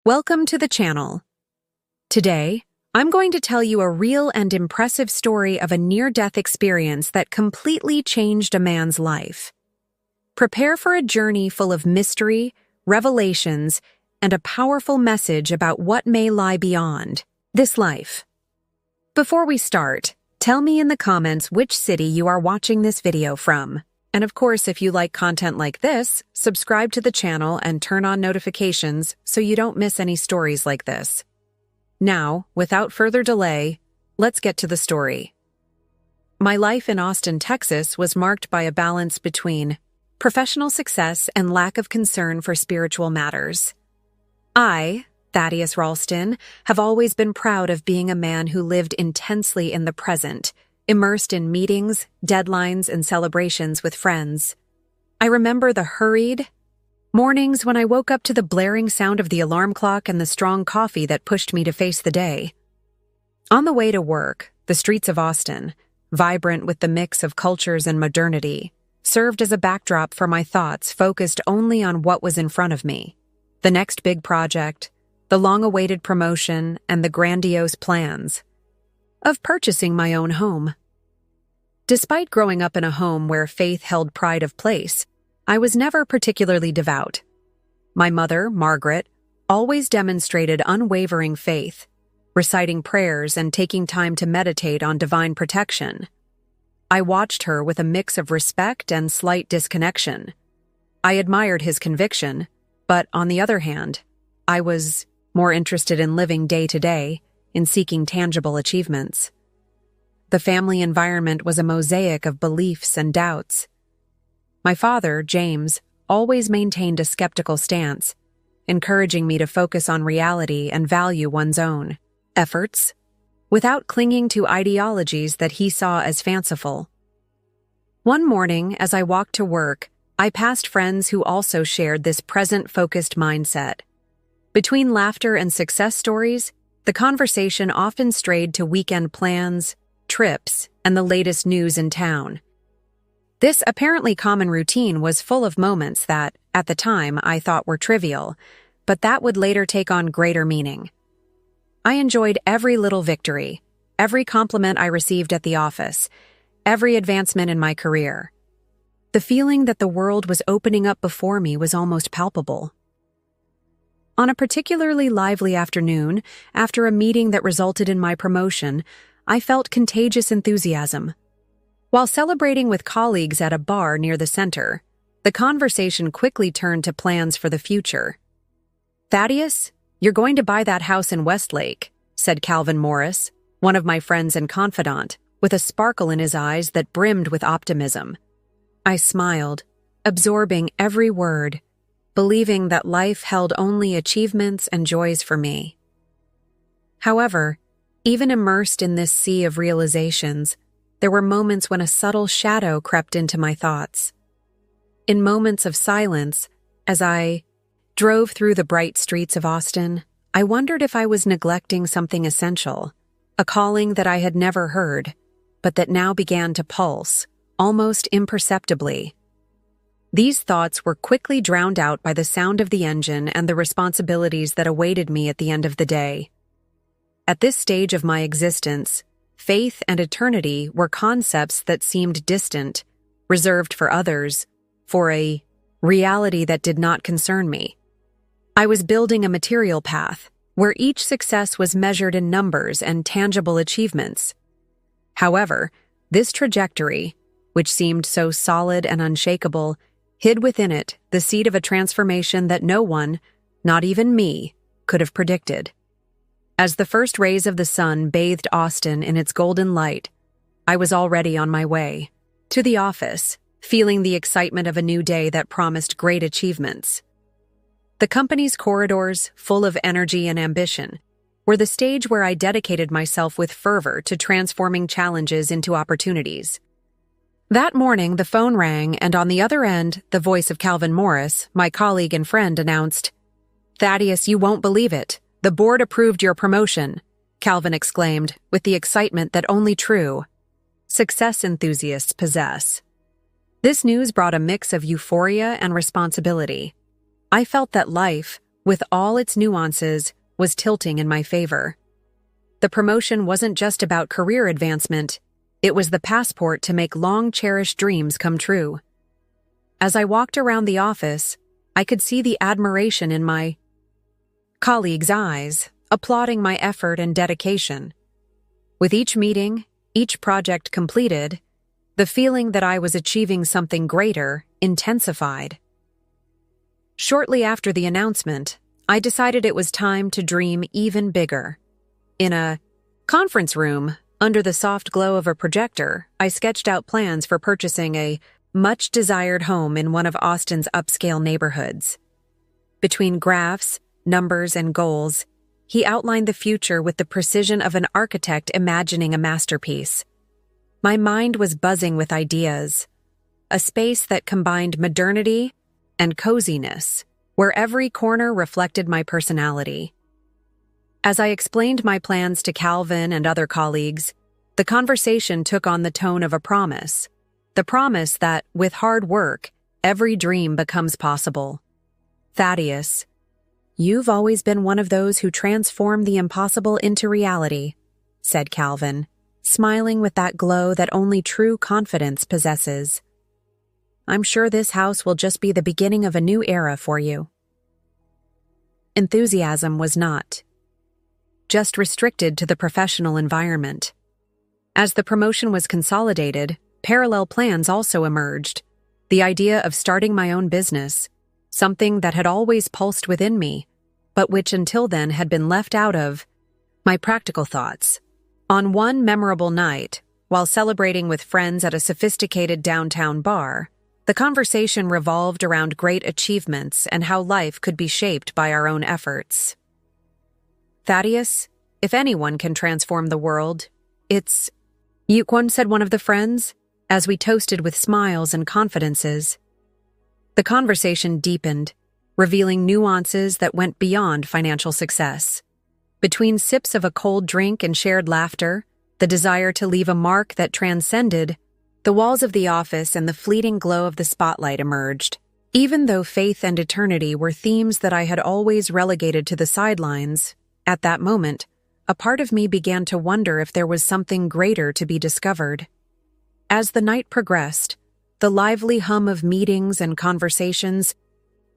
Welcome to the channel. Today, I'm going to tell you a real and impressive story of a near-death experience that completely changed a man's life. Prepare for a journey full of mystery, revelations, and a powerful message about what may lie beyond this life. Before we start, tell me in the comments which city you are watching this video from. And of course, if you like content like this, subscribe to the channel and turn on notifications so you don't miss any stories like this. Now, without further delay, let's get to the story. My life in Austin, Texas was marked by a balance between professional success and lack of concern for spiritual matters. I, Thaddeus Ralston, have always been proud of being a man who lived intensely in the present, immersed in meetings, deadlines, and celebrations with friends. I remember the hurried mornings when I woke up to the blaring sound of the alarm clock and the strong coffee that pushed me to face the day. On the way to work, the streets of Austin, vibrant with the mix of cultures and modernity, served as a backdrop for my thoughts focused only on what was in front of me. The next big project, the long-awaited promotion, and the grandiose plans of purchasing my own home. Despite growing up in a home where faith held pride of place, I was never particularly devout. My mother, Margaret, always demonstrated unwavering faith, reciting prayers and taking time to meditate on divine protection. I watched her with a mix of respect and slight disconnection. I admired his conviction, but on the other hand, I was more interested in living day to day, in seeking tangible achievements. The family environment was a mosaic of beliefs and doubts. My father, James, always maintained a skeptical stance, encouraging me to focus on reality and value one's own efforts, without clinging to ideologies that he saw as fanciful. One morning, as I walked to work, I passed friends who also shared this present-focused mindset. Between laughter and success stories, the conversation often strayed to weekend plans, trips, and the latest news in town. This apparently common routine was full of moments that, at the time, I thought were trivial, but that would later take on greater meaning. I enjoyed every little victory, every compliment I received at the office, every advancement in my career. The feeling that the world was opening up before me was almost palpable. On a particularly lively afternoon, after a meeting that resulted in my promotion, I felt contagious enthusiasm. While celebrating with colleagues at a bar near the center, the conversation quickly turned to plans for the future. "Thaddeus, you're going to buy that house in Westlake," said Calvin Morris, one of my friends and confidant, with a sparkle in his eyes that brimmed with optimism. I smiled, absorbing every word, believing that life held only achievements and joys for me. However, even immersed in this sea of realizations, there were moments when a subtle shadow crept into my thoughts. In moments of silence, as I drove through the bright streets of Austin, I wondered if I was neglecting something essential, a calling that I had never heard, but that now began to pulse, almost imperceptibly. These thoughts were quickly drowned out by the sound of the engine and the responsibilities that awaited me at the end of the day. At this stage of my existence, faith and eternity were concepts that seemed distant, reserved for others, for a reality that did not concern me. I was building a material path, where each success was measured in numbers and tangible achievements. However, this trajectory, which seemed so solid and unshakable, hid within it the seed of a transformation that no one, not even me, could have predicted. As the first rays of the sun bathed Austin in its golden light, I was already on my way to the office, feeling the excitement of a new day that promised great achievements. The company's corridors, full of energy and ambition, were the stage where I dedicated myself with fervor to transforming challenges into opportunities. That morning, the phone rang, and on the other end, the voice of Calvin Morris, my colleague and friend, announced, "Thaddeus, you won't believe it. The board approved your promotion," Calvin exclaimed, with the excitement that only true success enthusiasts possess. This news brought a mix of euphoria and responsibility. I felt that life, with all its nuances, was tilting in my favor. The promotion wasn't just about career advancement, it was the passport to make long-cherished dreams come true. As I walked around the office, I could see the admiration in my colleagues' eyes, applauding my effort and dedication. With each meeting, each project completed, the feeling that I was achieving something greater intensified. Shortly after the announcement, I decided it was time to dream even bigger. In a conference room, under the soft glow of a projector, I sketched out plans for purchasing a much-desired home in one of Austin's upscale neighborhoods. Between graphs, numbers, and goals, he outlined the future with the precision of an architect imagining a masterpiece. My mind was buzzing with ideas, a space that combined modernity and coziness, where every corner reflected my personality. As I explained my plans to Calvin and other colleagues, the conversation took on the tone of a promise. The promise that, with hard work, every dream becomes possible. Thaddeus, you've always been one of those who transform the impossible into reality, said Calvin, smiling with that glow that only true confidence possesses. I'm sure this house will just be the beginning of a new era for you. Enthusiasm was not just restricted to the professional environment. As the promotion was consolidated, parallel plans also emerged. The idea of starting my own business, something that had always pulsed within me, but which until then had been left out of my practical thoughts. On one memorable night, while celebrating with friends at a sophisticated downtown bar, the conversation revolved around great achievements and how life could be shaped by our own efforts. Thaddeus, if anyone can transform the world, it's Yukwon, said one of the friends, as we toasted with smiles and confidences. The conversation deepened, revealing nuances that went beyond financial success. Between sips of a cold drink and shared laughter, the desire to leave a mark that transcended the walls of the office and the fleeting glow of the spotlight emerged. Even though faith and eternity were themes that I had always relegated to the sidelines, at that moment, a part of me began to wonder if there was something greater to be discovered. As the night progressed, the lively hum of meetings and conversations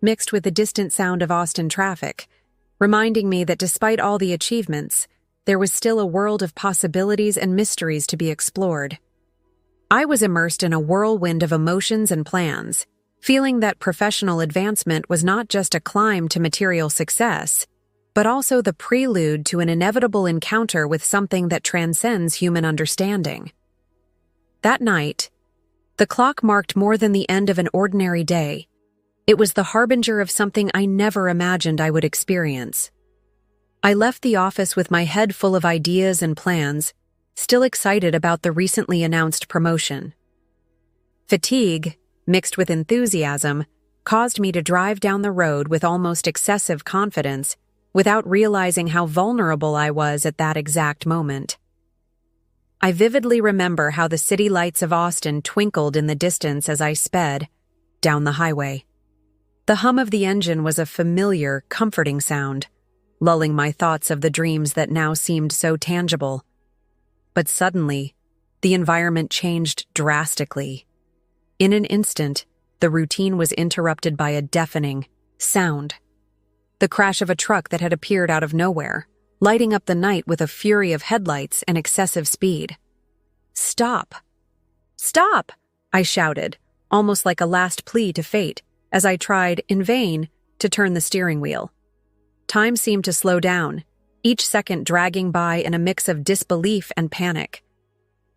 mixed with the distant sound of Austin traffic, reminding me that despite all the achievements, there was still a world of possibilities and mysteries to be explored. I was immersed in a whirlwind of emotions and plans, feeling that professional advancement was not just a climb to material success, but also the prelude to an inevitable encounter with something that transcends human understanding. That night, the clock marked more than the end of an ordinary day. It was the harbinger of something I never imagined I would experience. I left the office with my head full of ideas and plans, still excited about the recently announced promotion. Fatigue, mixed with enthusiasm, caused me to drive down the road with almost excessive confidence, without realizing how vulnerable I was at that exact moment. I vividly remember how the city lights of Austin twinkled in the distance as I sped down the highway. The hum of the engine was a familiar, comforting sound, lulling my thoughts of the dreams that now seemed so tangible. But suddenly, the environment changed drastically. In an instant, the routine was interrupted by a deafening sound. The crash of a truck that had appeared out of nowhere, lighting up the night with a fury of headlights and excessive speed. "Stop! Stop!" I shouted, almost like a last plea to fate, as I tried, in vain, to turn the steering wheel. Time seemed to slow down, each second dragging by in a mix of disbelief and panic.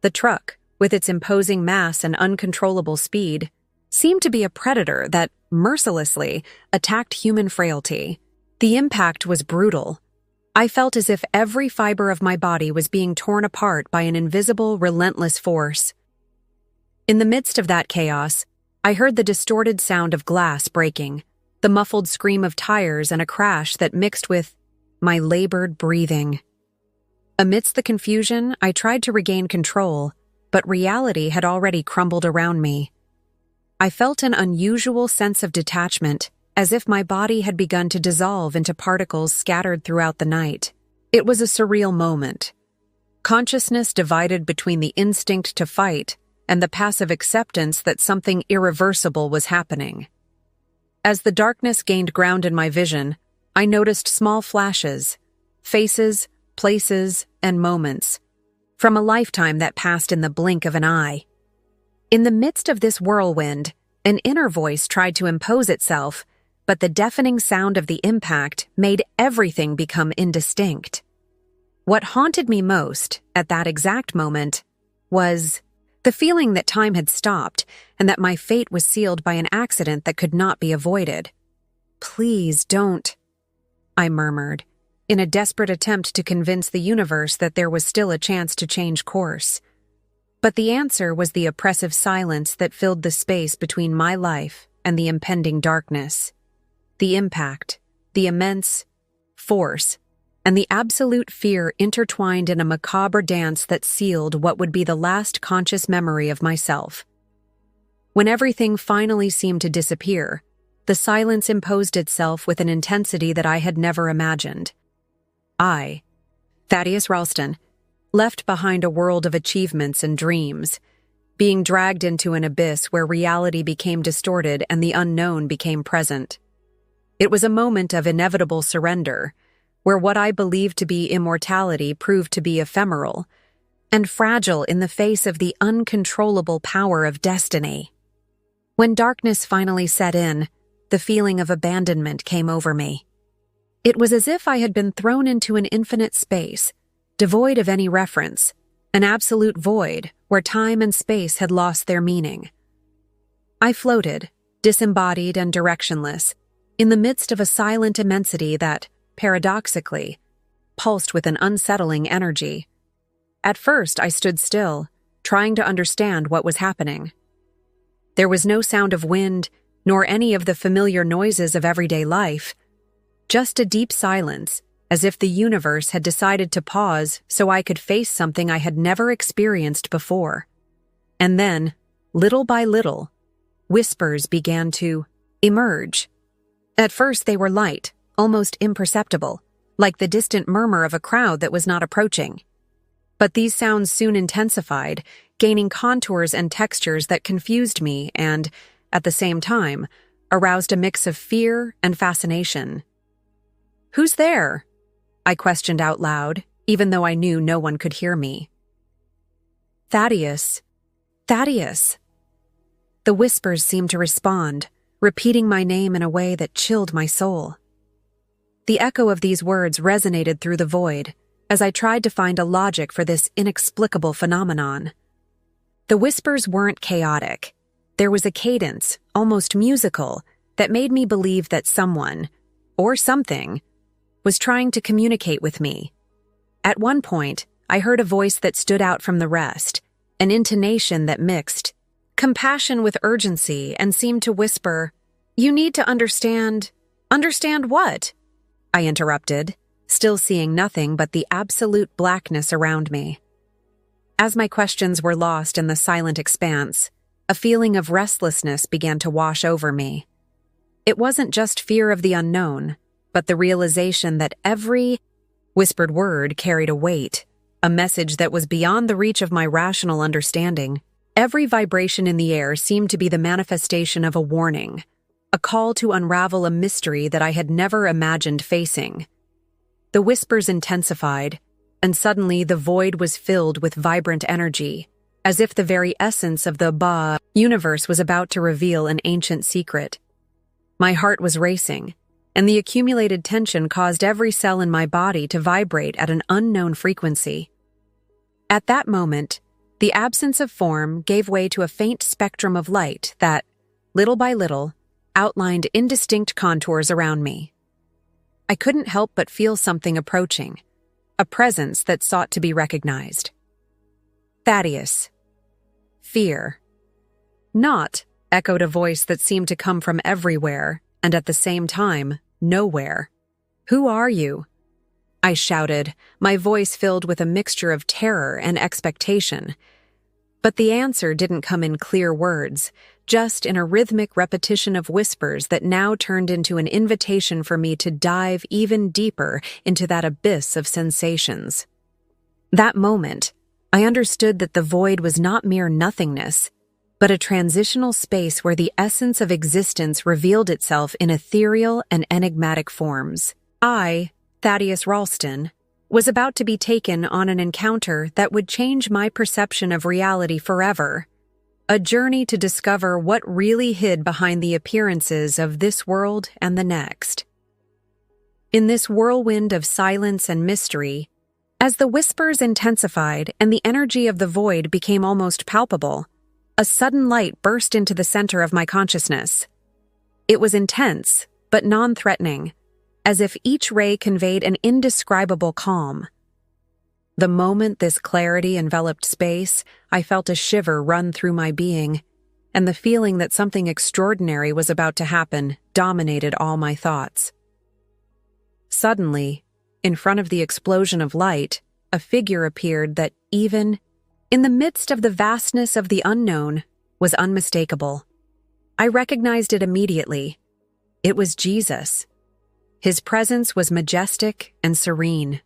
The truck, with its imposing mass and uncontrollable speed, seemed to be a predator that, mercilessly, attacked human frailty. The impact was brutal. I felt as if every fiber of my body was being torn apart by an invisible, relentless force. In the midst of that chaos, I heard the distorted sound of glass breaking, the muffled scream of tires, and a crash that mixed with my labored breathing. Amidst the confusion, I tried to regain control, but reality had already crumbled around me. I felt an unusual sense of detachment, as if my body had begun to dissolve into particles scattered throughout the night. It was a surreal moment. Consciousness divided between the instinct to fight and the passive acceptance that something irreversible was happening. As the darkness gained ground in my vision, I noticed small flashes, faces, places, and moments, from a lifetime that passed in the blink of an eye. In the midst of this whirlwind, an inner voice tried to impose itself, but the deafening sound of the impact made everything become indistinct. What haunted me most, at that exact moment, was the feeling that time had stopped and that my fate was sealed by an accident that could not be avoided. "Please don't," I murmured, in a desperate attempt to convince the universe that there was still a chance to change course. But the answer was the oppressive silence that filled the space between my life and the impending darkness. The impact, the immense force, and the absolute fear intertwined in a macabre dance that sealed what would be the last conscious memory of myself. When everything finally seemed to disappear, the silence imposed itself with an intensity that I had never imagined. I, Thaddeus Ralston, left behind a world of achievements and dreams, being dragged into an abyss where reality became distorted and the unknown became present. It was a moment of inevitable surrender, where what I believed to be immortality proved to be ephemeral and fragile in the face of the uncontrollable power of destiny. When darkness finally set in, the feeling of abandonment came over me. It was as if I had been thrown into an infinite space, devoid of any reference, an absolute void where time and space had lost their meaning. I floated, disembodied and directionless, in the midst of a silent immensity that, paradoxically, pulsed with an unsettling energy. At first, I stood still, trying to understand what was happening. There was no sound of wind, nor any of the familiar noises of everyday life, just a deep silence, as if the universe had decided to pause so I could face something I had never experienced before. And then, little by little, whispers began to emerge. At first they were light, almost imperceptible, like the distant murmur of a crowd that was not approaching. But these sounds soon intensified, gaining contours and textures that confused me and, at the same time, aroused a mix of fear and fascination. "Who's there?" I questioned out loud, even though I knew no one could hear me. "Thaddeus. Thaddeus." The whispers seemed to respond, repeating my name in a way that chilled my soul. The echo of these words resonated through the void as I tried to find a logic for this inexplicable phenomenon. The whispers weren't chaotic. There was a cadence, almost musical, that made me believe that someone, or something, was trying to communicate with me. At one point, I heard a voice that stood out from the rest, an intonation that mixed compassion with urgency and seemed to whisper, "You need to understand." "Understand what?" I interrupted, still seeing nothing but the absolute blackness around me. As my questions were lost in the silent expanse, a feeling of restlessness began to wash over me. It wasn't just fear of the unknown, but the realization that every whispered word carried a weight, a message that was beyond the reach of my rational understanding. Every vibration in the air seemed to be the manifestation of a warning, a call to unravel a mystery that I had never imagined facing. The whispers intensified, and suddenly the void was filled with vibrant energy, as if the very essence of the universe was about to reveal an ancient secret. My heart was racing, and the accumulated tension caused every cell in my body to vibrate at an unknown frequency. At that moment, the absence of form gave way to a faint spectrum of light that, little by little, outlined indistinct contours around me. I couldn't help but feel something approaching, a presence that sought to be recognized. "Thaddeus." "Fear." "Not," echoed a voice that seemed to come from everywhere, and at the same time, nowhere. "Who are you?" I shouted, my voice filled with a mixture of terror and expectation. But the answer didn't come in clear words, just in a rhythmic repetition of whispers that now turned into an invitation for me to dive even deeper into that abyss of sensations. That moment, I understood that the void was not mere nothingness, but a transitional space where the essence of existence revealed itself in ethereal and enigmatic forms. I, Thaddeus Ralston, was about to be taken on an encounter that would change my perception of reality forever, a journey to discover what really hid behind the appearances of this world and the next. In this whirlwind of silence and mystery, as the whispers intensified and the energy of the void became almost palpable, a sudden light burst into the center of my consciousness. It was intense, but non-threatening, as if each ray conveyed an indescribable calm. The moment this clarity enveloped space, I felt a shiver run through my being, and the feeling that something extraordinary was about to happen dominated all my thoughts. Suddenly, in front of the explosion of light, a figure appeared that, even in the midst of the vastness of the unknown, was unmistakable. I recognized it immediately. It was Jesus. His presence was majestic and serene.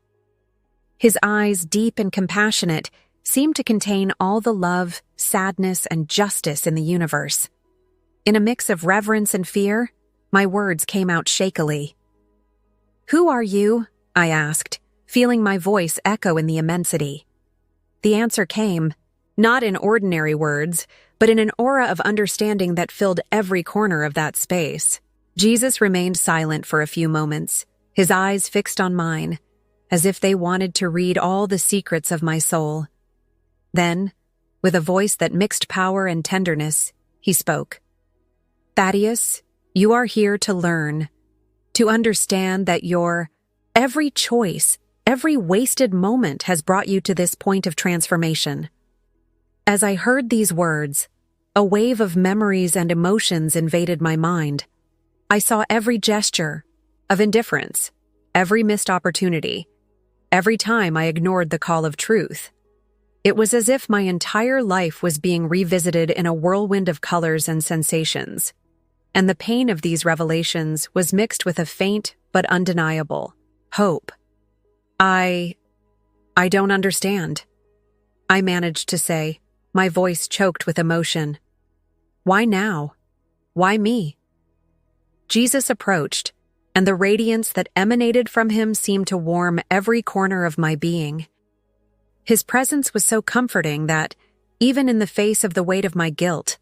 His eyes, deep and compassionate, seemed to contain all the love, sadness, and justice in the universe. In a mix of reverence and fear, my words came out shakily. "Who are you?" I asked, feeling my voice echo in the immensity. The answer came, not in ordinary words, but in an aura of understanding that filled every corner of that space. Jesus remained silent for a few moments, his eyes fixed on mine, as if they wanted to read all the secrets of my soul. Then, with a voice that mixed power and tenderness, he spoke. "Thaddeus, you are here to learn, to understand that your every choice, every wasted moment has brought you to this point of transformation." As I heard these words, a wave of memories and emotions invaded my mind. I saw every gesture of indifference, every missed opportunity, every time I ignored the call of truth. It was as if my entire life was being revisited in a whirlwind of colors and sensations, and the pain of these revelations was mixed with a faint but undeniable hope. I don't understand," I managed to say, my voice choked with emotion. "Why now? Why me?" Jesus approached, and the radiance that emanated from him seemed to warm every corner of my being. His presence was so comforting that, even in the face of the weight of my guilt,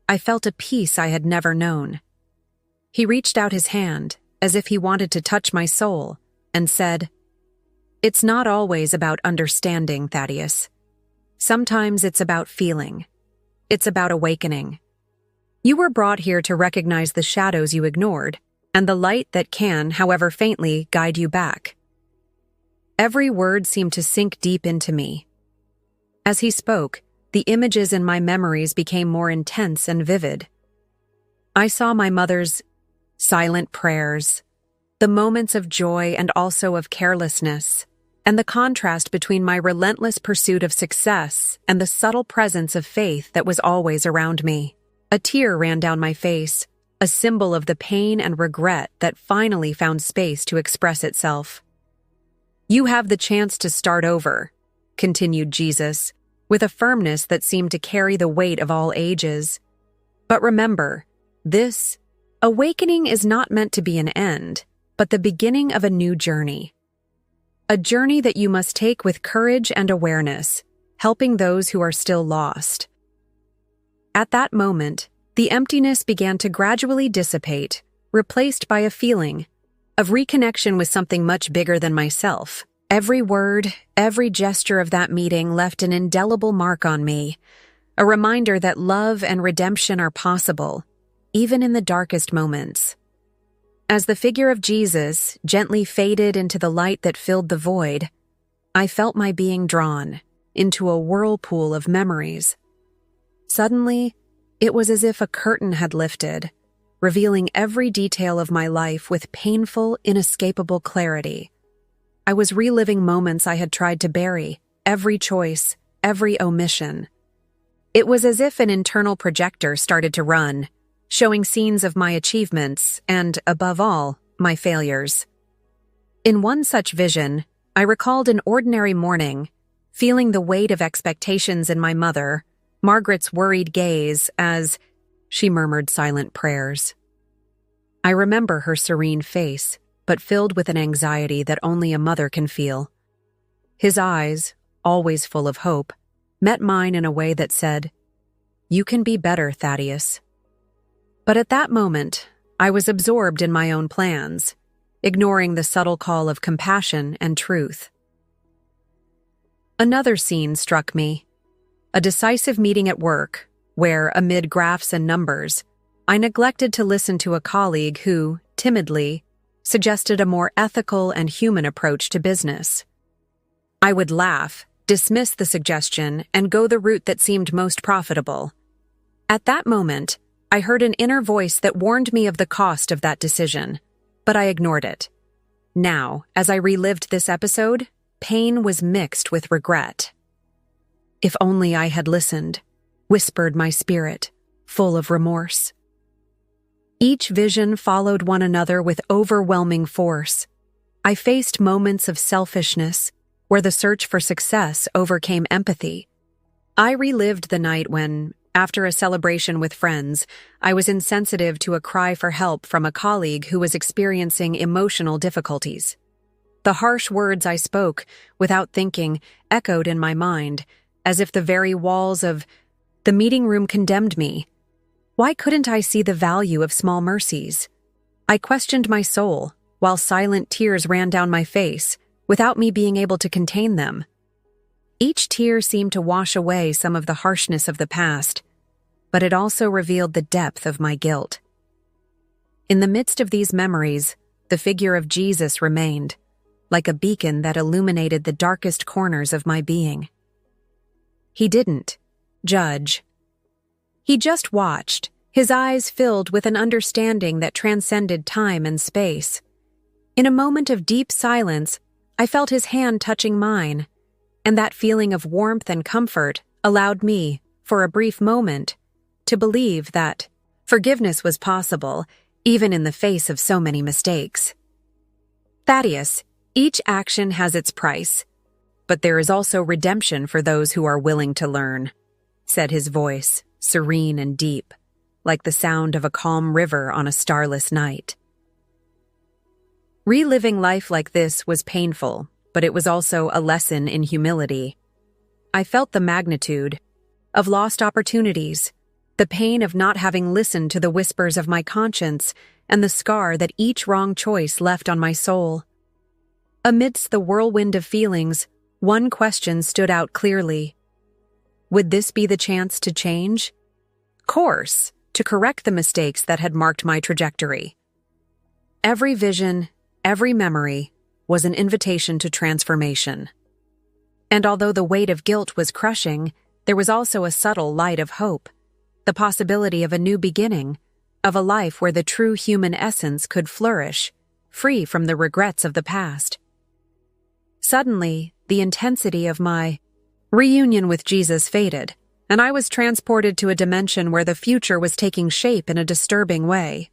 I felt a peace I had never known. He reached out his hand, as if he wanted to touch my soul, and said, "It's not always about understanding, Thaddeus. Sometimes it's about feeling. It's about awakening. You were brought here to recognize the shadows you ignored, and the light that can, however faintly, guide you back." Every word seemed to sink deep into me. As he spoke, the images in my memories became more intense and vivid. I saw my mother's silent prayers, the moments of joy and also of carelessness, and the contrast between my relentless pursuit of success and the subtle presence of faith that was always around me. A tear ran down my face, a symbol of the pain and regret that finally found space to express itself. "You have the chance to start over," continued Jesus, with a firmness that seemed to carry the weight of all ages. "But remember, this awakening is not meant to be an end, but the beginning of a new journey. A journey that you must take with courage and awareness, helping those who are still lost." At that moment, the emptiness began to gradually dissipate, replaced by a feeling of reconnection with something much bigger than myself. Every word, every gesture of that meeting left an indelible mark on me, a reminder that love and redemption are possible, even in the darkest moments. As the figure of Jesus gently faded into the light that filled the void, I felt my being drawn into a whirlpool of memories. Suddenly, it was as if a curtain had lifted, revealing every detail of my life with painful, inescapable clarity. I was reliving moments I had tried to bury, every choice, every omission. It was as if an internal projector started to run, showing scenes of my achievements and, above all, my failures. In one such vision, I recalled an ordinary morning, feeling the weight of expectations in my mother, Margaret's worried gaze as she murmured silent prayers. I remember her serene face, but filled with an anxiety that only a mother can feel. His eyes, always full of hope, met mine in a way that said, "You can be better, Thaddeus." But at that moment, I was absorbed in my own plans, ignoring the subtle call of compassion and truth. Another scene struck me, a decisive meeting at work, where, amid graphs and numbers, I neglected to listen to a colleague who, timidly, suggested a more ethical and human approach to business. I would laugh, dismiss the suggestion, and go the route that seemed most profitable. At that moment, I heard an inner voice that warned me of the cost of that decision, but I ignored it. Now, as I relived this episode, pain was mixed with regret. If only I had listened, whispered my spirit, full of remorse. Each vision followed one another with overwhelming force. I faced moments of selfishness, where the search for success overcame empathy. I relived the night when, after a celebration with friends, I was insensitive to a cry for help from a colleague who was experiencing emotional difficulties. The harsh words I spoke, without thinking, echoed in my mind, as if the very walls of the meeting room condemned me. Why couldn't I see the value of small mercies? I questioned my soul, while silent tears ran down my face, without me being able to contain them. Each tear seemed to wash away some of the harshness of the past, but it also revealed the depth of my guilt. In the midst of these memories, the figure of Jesus remained, like a beacon that illuminated the darkest corners of my being. He didn't judge. He just watched, his eyes filled with an understanding that transcended time and space. In a moment of deep silence, I felt his hand touching mine, and that feeling of warmth and comfort allowed me, for a brief moment, to believe that forgiveness was possible, even in the face of so many mistakes. Thaddeus, each action has its price, but there is also redemption for those who are willing to learn, said his voice, serene and deep, like the sound of a calm river on a starless night. Reliving life like this was painful, but it was also a lesson in humility. I felt the magnitude of lost opportunities, the pain of not having listened to the whispers of my conscience, and the scar that each wrong choice left on my soul. Amidst the whirlwind of feelings, one question stood out clearly. Would this be the chance to change? Course, to correct the mistakes that had marked my trajectory. Every vision, every memory, was an invitation to transformation. And although the weight of guilt was crushing, there was also a subtle light of hope, the possibility of a new beginning, of a life where the true human essence could flourish, free from the regrets of the past. Suddenly, the intensity of my reunion with Jesus faded, and I was transported to a dimension where the future was taking shape in a disturbing way.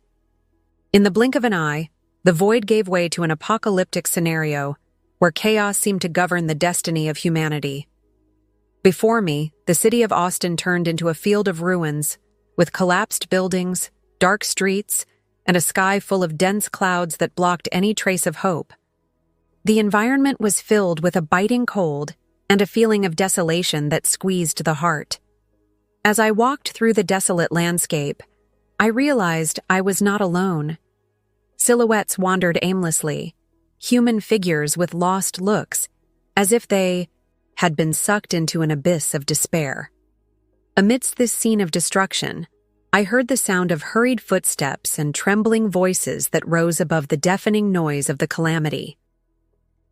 In the blink of an eye, the void gave way to an apocalyptic scenario where chaos seemed to govern the destiny of humanity. Before me, the city of Austin turned into a field of ruins, with collapsed buildings, dark streets, and a sky full of dense clouds that blocked any trace of hope. The environment was filled with a biting cold and a feeling of desolation that squeezed the heart. As I walked through the desolate landscape, I realized I was not alone. Silhouettes wandered aimlessly, human figures with lost looks, as if they had been sucked into an abyss of despair. Amidst this scene of destruction, I heard the sound of hurried footsteps and trembling voices that rose above the deafening noise of the calamity.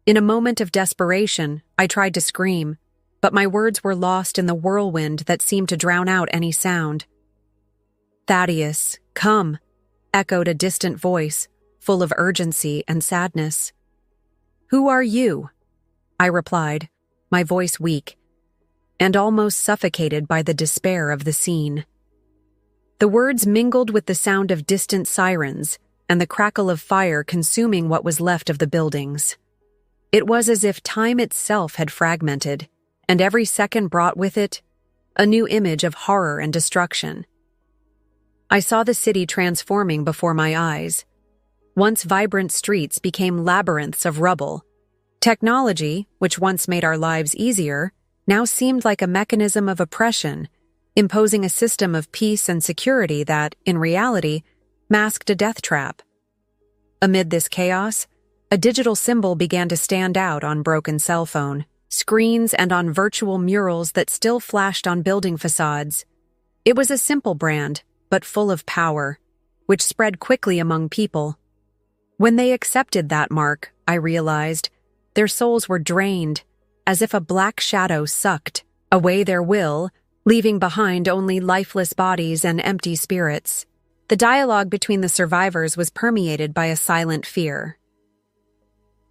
In a moment of desperation, I tried to scream, but my words were lost in the whirlwind that seemed to drown out any sound. "Thaddeus, come," echoed a distant voice, full of urgency and sadness. "Who are you?" I replied, my voice weak. and almost suffocated by the despair of the scene. The words mingled with the sound of distant sirens and the crackle of fire consuming what was left of the buildings. It was as if time itself had fragmented, and every second brought with it a new image of horror and destruction. I saw the city transforming before my eyes. Once vibrant streets became labyrinths of rubble. Technology, which once made our lives easier, now seemed like a mechanism of oppression, imposing a system of peace and security that, in reality, masked a death trap. Amid this chaos, a digital symbol began to stand out on broken cell phone screens and on virtual murals that still flashed on building facades. It was a simple brand, but full of power, which spread quickly among people. When they accepted that mark, I realized, their souls were drained, as if a black shadow sucked away their will, leaving behind only lifeless bodies and empty spirits. The dialogue between the survivors was permeated by a silent fear.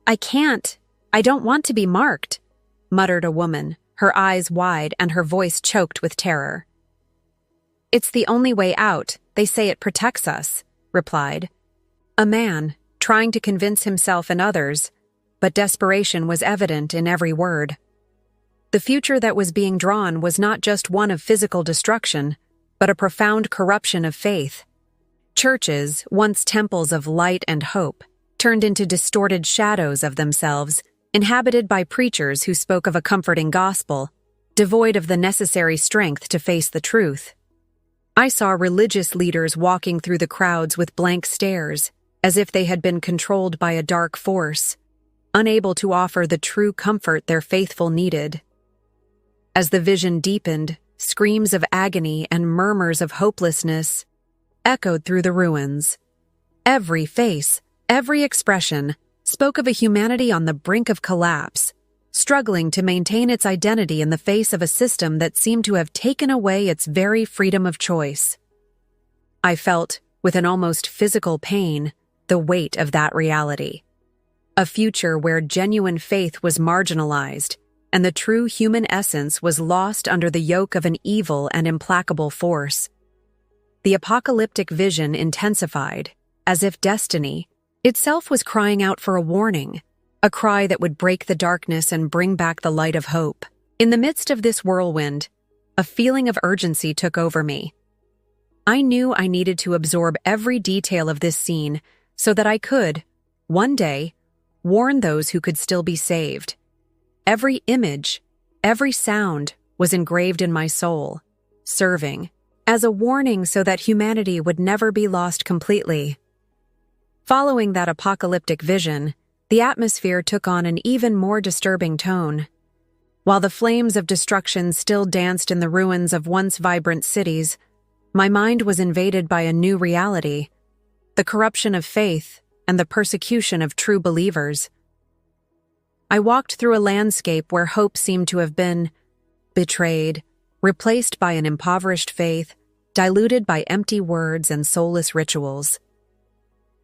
"I can't. I don't want to be marked," muttered a woman, her eyes wide and her voice choked with terror. "It's the only way out. They say it protects us," replied a man, trying to convince himself and others, but desperation was evident in every word. The future that was being drawn was not just one of physical destruction, but a profound corruption of faith. Churches, once temples of light and hope, turned into distorted shadows of themselves, inhabited by preachers who spoke of a comforting gospel, devoid of the necessary strength to face the truth. I saw religious leaders walking through the crowds with blank stares, as if they had been controlled by a dark force, unable to offer the true comfort their faithful needed. As the vision deepened, screams of agony and murmurs of hopelessness echoed through the ruins. Every face, every expression, spoke of a humanity on the brink of collapse, struggling to maintain its identity in the face of a system that seemed to have taken away its very freedom of choice. I felt, with an almost physical pain, the weight of that reality. A future where genuine faith was marginalized, and the true human essence was lost under the yoke of an evil and implacable force. The apocalyptic vision intensified, as if destiny itself was crying out for a warning, a cry that would break the darkness and bring back the light of hope. In the midst of this whirlwind, a feeling of urgency took over me. I knew I needed to absorb every detail of this scene so that I could, one day, warn those who could still be saved. Every image, every sound was engraved in my soul, serving as a warning so that humanity would never be lost completely. Following that apocalyptic vision, the atmosphere took on an even more disturbing tone. While the flames of destruction still danced in the ruins of once vibrant cities, my mind was invaded by a new reality: the corruption of faith and the persecution of true believers. I walked through a landscape where hope seemed to have been betrayed, replaced by an impoverished faith, diluted by empty words and soulless rituals.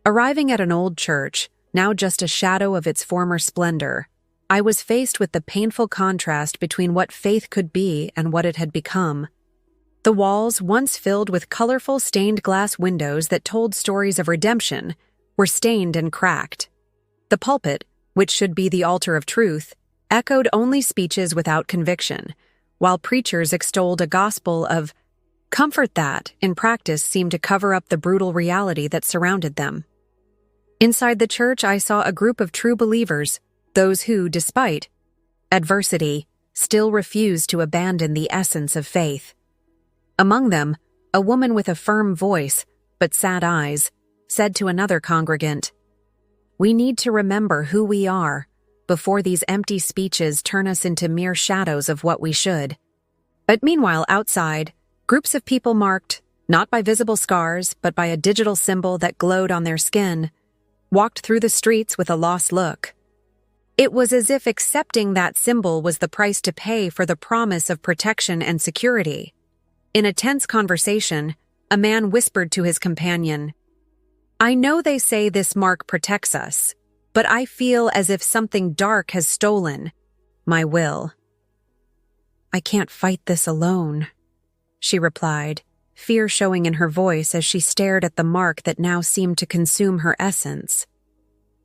Arriving at an old church, now just a shadow of its former splendor, I was faced with the painful contrast between what faith could be and what it had become. The walls, once filled with colorful stained glass windows that told stories of redemption, were stained and cracked. The pulpit, which should be the altar of truth, echoed only speeches without conviction, while preachers extolled a gospel of comfort that, in practice, seemed to cover up the brutal reality that surrounded them. Inside the church, I saw a group of true believers, those who, despite adversity, still refused to abandon the essence of faith. Among them, a woman with a firm voice, but sad eyes, said to another congregant, "We need to remember who we are before these empty speeches turn us into mere shadows of what we should." But meanwhile, outside, groups of people marked, not by visible scars, but by a digital symbol that glowed on their skin, walked through the streets with a lost look. It was as if accepting that symbol was the price to pay for the promise of protection and security. In a tense conversation, a man whispered to his companion, "I know they say this mark protects us, but I feel as if something dark has stolen my will." I can't fight this alone," she replied, fear showing in her voice as she stared at the mark that now seemed to consume her essence.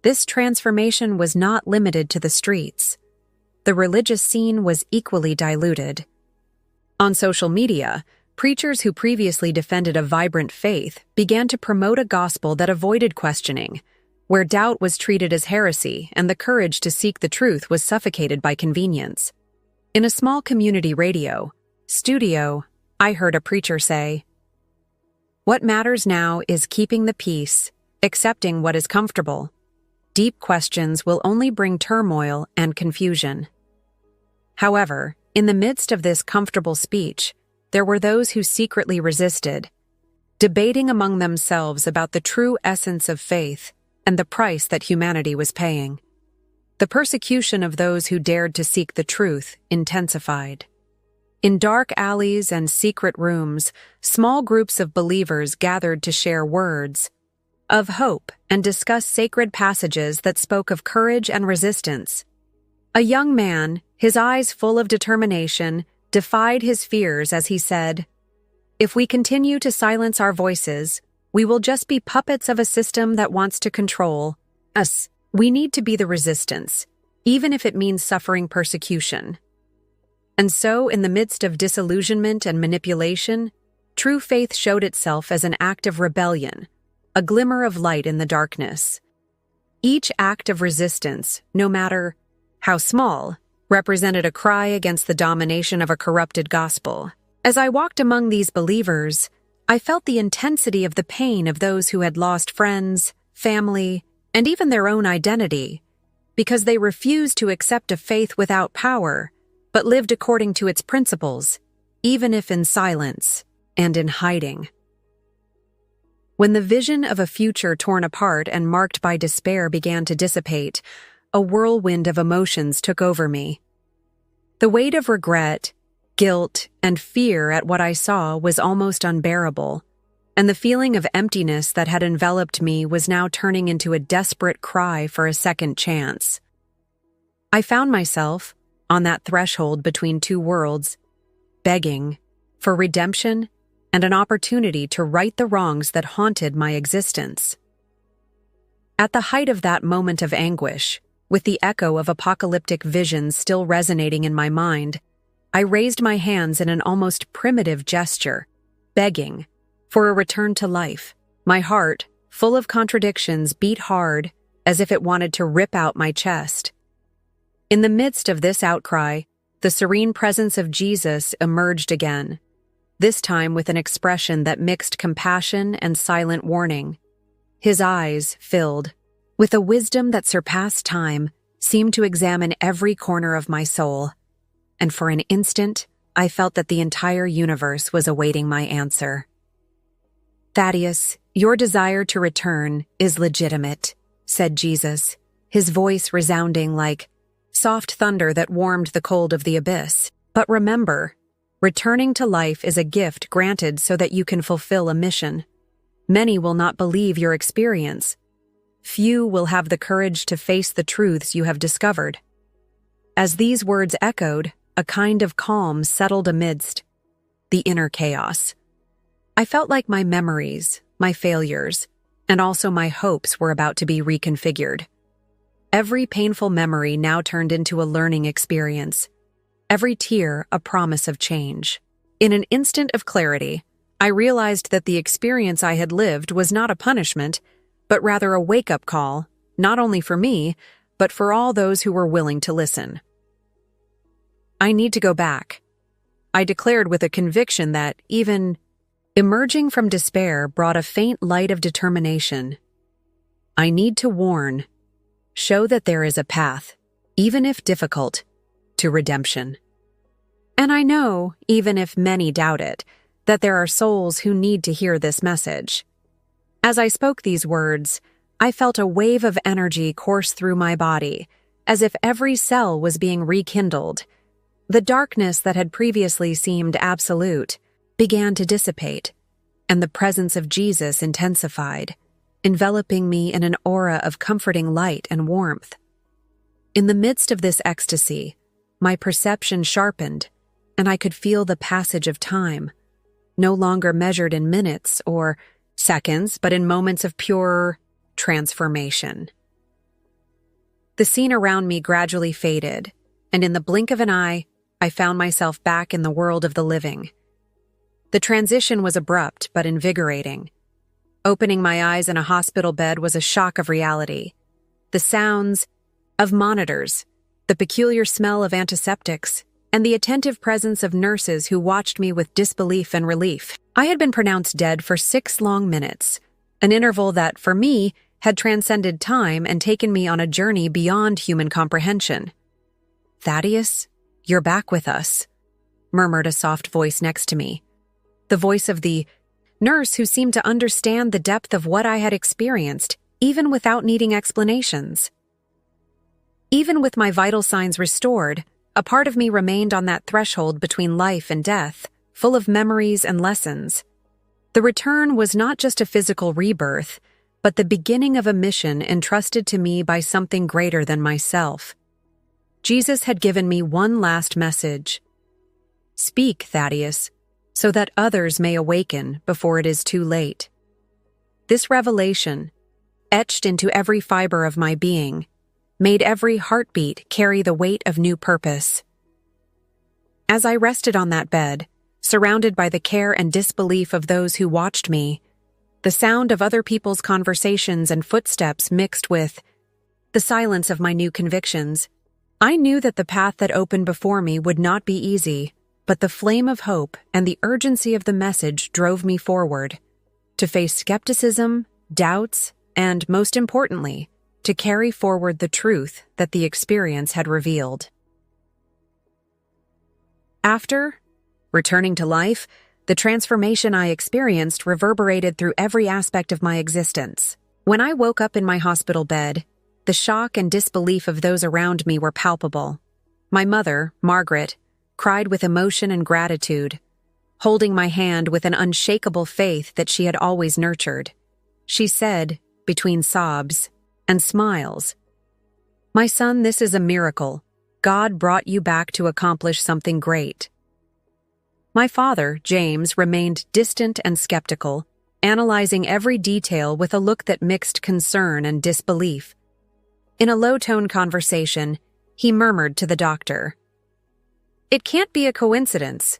This transformation was not limited to the streets. The religious scene was equally diluted. On social media, preachers who previously defended a vibrant faith began to promote a gospel that avoided questioning, where doubt was treated as heresy and the courage to seek the truth was suffocated by convenience. In a small community radio studio, I heard a preacher say, "What matters now is keeping the peace, accepting what is comfortable. Deep questions will only bring turmoil and confusion." However, in the midst of this comfortable speech, there were those who secretly resisted, debating among themselves about the true essence of faith and the price that humanity was paying. The persecution of those who dared to seek the truth intensified. In dark alleys and secret rooms, small groups of believers gathered to share words of hope and discuss sacred passages that spoke of courage and resistance. A young man, his eyes full of determination, defied his fears as he said, "If we continue to silence our voices, we will just be puppets of a system that wants to control us. We need to be the resistance, even if it means suffering persecution." And so, in the midst of disillusionment and manipulation, true faith showed itself as an act of rebellion, a glimmer of light in the darkness. Each act of resistance, no matter how small, represented a cry against the domination of a corrupted gospel. As I walked among these believers, I felt the intensity of the pain of those who had lost friends, family, and even their own identity, because they refused to accept a faith without power, but lived according to its principles, even if in silence and in hiding. When the vision of a future torn apart and marked by despair began to dissipate, a whirlwind of emotions took over me. The weight of regret, guilt, and fear at what I saw was almost unbearable, and the feeling of emptiness that had enveloped me was now turning into a desperate cry for a second chance. I found myself, on that threshold between two worlds, begging for redemption and an opportunity to right the wrongs that haunted my existence. At the height of that moment of anguish, with the echo of apocalyptic visions still resonating in my mind, I raised my hands in an almost primitive gesture, begging for a return to life. My heart, full of contradictions, beat hard, as if it wanted to rip out my chest. In the midst of this outcry, the serene presence of Jesus emerged again, this time with an expression that mixed compassion and silent warning. His eyes, filled with a wisdom that surpassed time, seemed to examine every corner of my soul, and for an instant, I felt that the entire universe was awaiting my answer. "Thaddeus, your desire to return is legitimate," said Jesus, his voice resounding like soft thunder that warmed the cold of the abyss. "But remember, returning to life is a gift granted so that you can fulfill a mission. Many will not believe your experience. Few will have the courage to face the truths you have discovered." As these words echoed, a kind of calm settled amidst the inner chaos. I felt like my memories, my failures, and also my hopes were about to be reconfigured. Every painful memory now turned into a learning experience, every tear a promise of change. In an instant of clarity, I realized that the experience I had lived was not a punishment, but rather a wake-up call, not only for me, but for all those who were willing to listen. "I need to go back," I declared with a conviction that, even emerging from despair, brought a faint light of determination. "I need to warn, show that there is a path, even if difficult, to redemption. And I know, even if many doubt it, that there are souls who need to hear this message." As I spoke these words, I felt a wave of energy course through my body, as if every cell was being rekindled. The darkness that had previously seemed absolute began to dissipate, and the presence of Jesus intensified, enveloping me in an aura of comforting light and warmth. In the midst of this ecstasy, my perception sharpened, and I could feel the passage of time, no longer measured in minutes or seconds, but in moments of pure transformation. The scene around me gradually faded, and in the blink of an eye, I found myself back in the world of the living. The transition was abrupt but invigorating. Opening my eyes in a hospital bed was a shock of reality. The sounds of monitors, the peculiar smell of antiseptics, and the attentive presence of nurses who watched me with disbelief and relief. I had been pronounced dead for 6 long minutes, an interval that, for me, had transcended time and taken me on a journey beyond human comprehension. "Thaddeus, you're back with us," murmured a soft voice next to me. The voice of the nurse who seemed to understand the depth of what I had experienced, even without needing explanations. Even with my vital signs restored, a part of me remained on that threshold between life and death, full of memories and lessons. The return was not just a physical rebirth, but the beginning of a mission entrusted to me by something greater than myself. Jesus had given me one last message. "Speak, Thaddeus, so that others may awaken before it is too late." This revelation, etched into every fiber of my being, made every heartbeat carry the weight of new purpose. As I rested on that bed, surrounded by the care and disbelief of those who watched me, the sound of other people's conversations and footsteps mixed with the silence of my new convictions, I knew that the path that opened before me would not be easy, but the flame of hope and the urgency of the message drove me forward, to face skepticism, doubts, and, most importantly, to carry forward the truth that the experience had revealed. After returning to life, the transformation I experienced reverberated through every aspect of my existence. When I woke up in my hospital bed, the shock and disbelief of those around me were palpable. My mother, Margaret, cried with emotion and gratitude, holding my hand with an unshakable faith that she had always nurtured. She said, between sobs and smiles, "My son, this is a miracle. God brought you back to accomplish something great." My father, James, remained distant and skeptical, analyzing every detail with a look that mixed concern and disbelief. In a low-tone conversation, he murmured to the doctor, "It can't be a coincidence.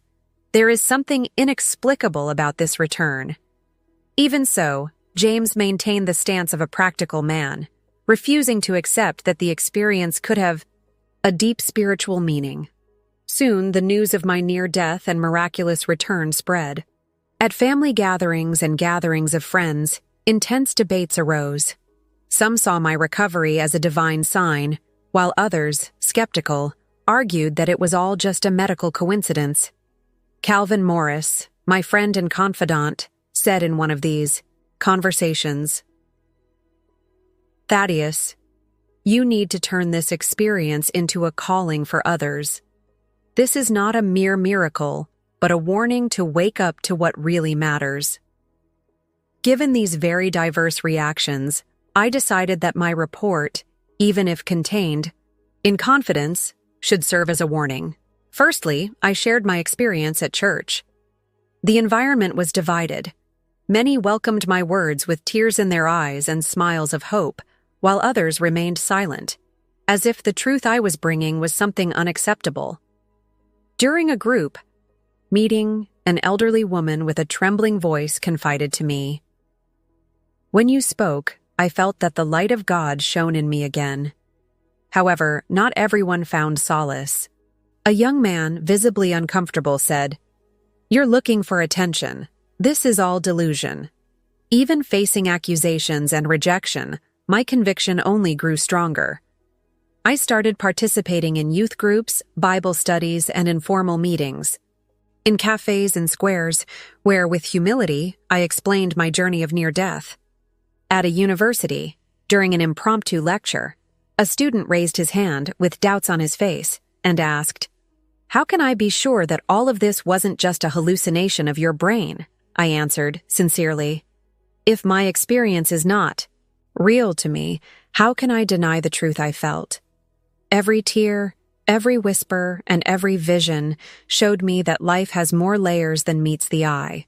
There is something inexplicable about this return." Even so, James maintained the stance of a practical man, refusing to accept that the experience could have a deep spiritual meaning. Soon, the news of my near death and miraculous return spread. At family gatherings and gatherings of friends, intense debates arose. Some saw my recovery as a divine sign, while others, skeptical, argued that it was all just a medical coincidence. Calvin Morris, my friend and confidant, said in one of these conversations, "Thaddeus, you need to turn this experience into a calling for others. This is not a mere miracle, but a warning to wake up to what really matters." Given these very diverse reactions, I decided that my report, even if contained in confidence, should serve as a warning. Firstly, I shared my experience at church. The environment was divided. Many welcomed my words with tears in their eyes and smiles of hope, while others remained silent, as if the truth I was bringing was something unacceptable. During a group meeting, an elderly woman with a trembling voice confided to me, "When you spoke, I felt that the light of God shone in me again." However, not everyone found solace. A young man, visibly uncomfortable, said, "You're looking for attention. This is all delusion." Even facing accusations and rejection, my conviction only grew stronger. I started participating in youth groups, Bible studies, and informal meetings. In cafes and squares, where, with humility, I explained my journey of near death. At a university, during an impromptu lecture, a student raised his hand with doubts on his face and asked, "How can I be sure that all of this wasn't just a hallucination of your brain?" I answered, sincerely, "If my experience is not real to me, how can I deny the truth I felt?" Every tear, Every whisper and every vision showed me that life has more layers than meets the eye.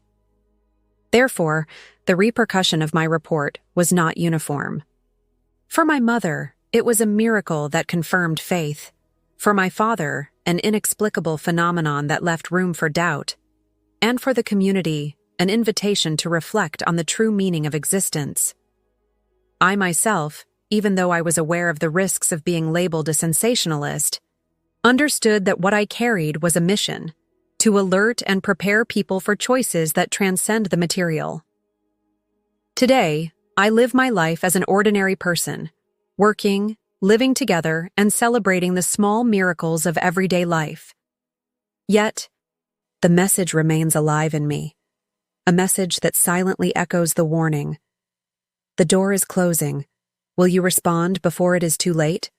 Therefore, the repercussion of my report was not uniform. For my mother, it was a miracle that confirmed faith. For my father, an inexplicable phenomenon that left room for doubt. And for the community, an invitation to reflect on the true meaning of existence. I myself, even though I was aware of the risks of being labeled a sensationalist, understood that what I carried was a mission, to alert and prepare people for choices that transcend the material. Today, I live my life as an ordinary person, working, living together, and celebrating the small miracles of everyday life. Yet, the message remains alive in me, a message that silently echoes the warning. The door is closing. Will you respond before it is too late?